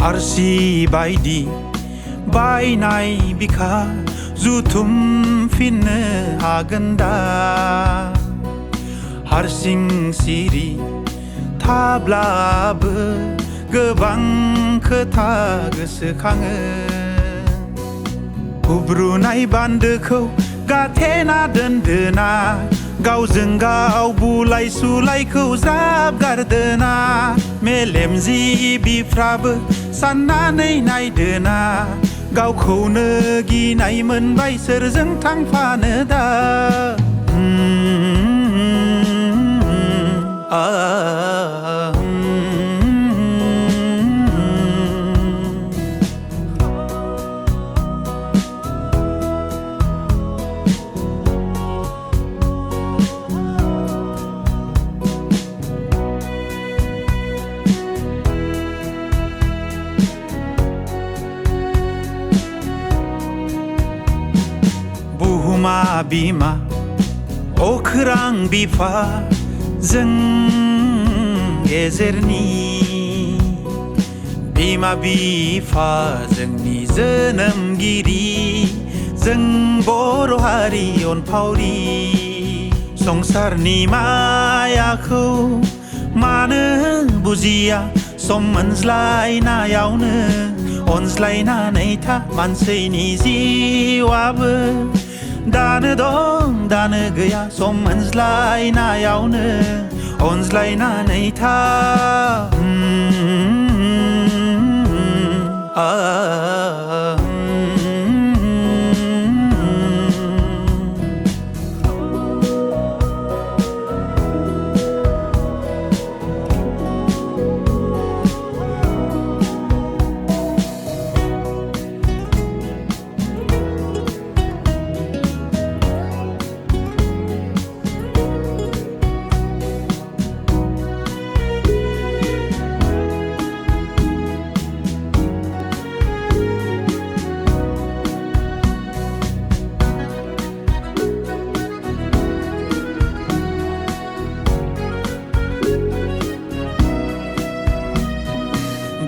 आरसि बायदि बायनाय बिखा जुथुमफिननो हागोन दा हारसिं सिरि थाब्लाबो गोबां खोथा गोसोखाङो हुब्रुनाय बान्दोखौ गाथेना दोनदोना गावजों गाव बुलाय सुलायखौ ज्राब गारदोना मेलेमजिबिफ्राबो साननानै नायदोना गावखौनो गिनाय मोनबाय सोरजों थांफानो दा बुहुमा बिमा अख्रां बिफा जों गेजेरनि बिमा बिफा जोंनि जोनोमगिरि जों बर' हारि अनफावरि संसारनि मायाखौ मानो बुजिया सम मोनज्लायनायावनो अनज्लायनानै था मानसिनि जिउआबो दानो दं दानो गैया सम मोनज्लायनायावनो अनज्लायनानै था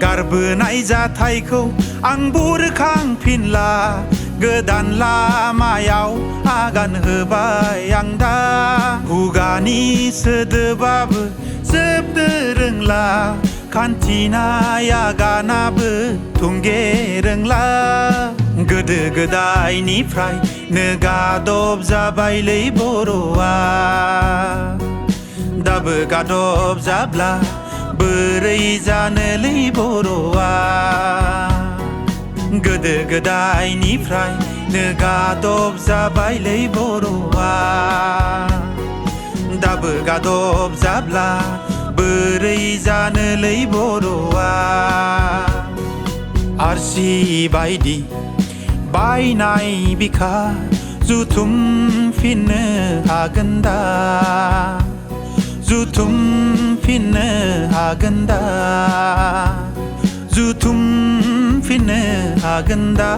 गारबोनाय जाथायखौ आं बुरखांफिनला गोदान लामायाव आगान होबाय आं दा खुगानि सोदोबाबो जोबनो रोंला खान्थिनाय आगानाबो थुंगे रोंला गोदो गोदायनिफ्रायनो गादब जाबायलै बर'आ दाबो गादब जाब्ला बोरै जानोलै बर'आ गोदो गोदायनिफ्रायनो गादब जाबायलै बर'आ दाबो गादब जाब्ला बोरै जानोलै बर'आ आरसि बायदि बायनाय बिखा जुथुमफिननो हागोन दा जुथुमफिननो हागोन दा जुथुमफिननो हागोन दा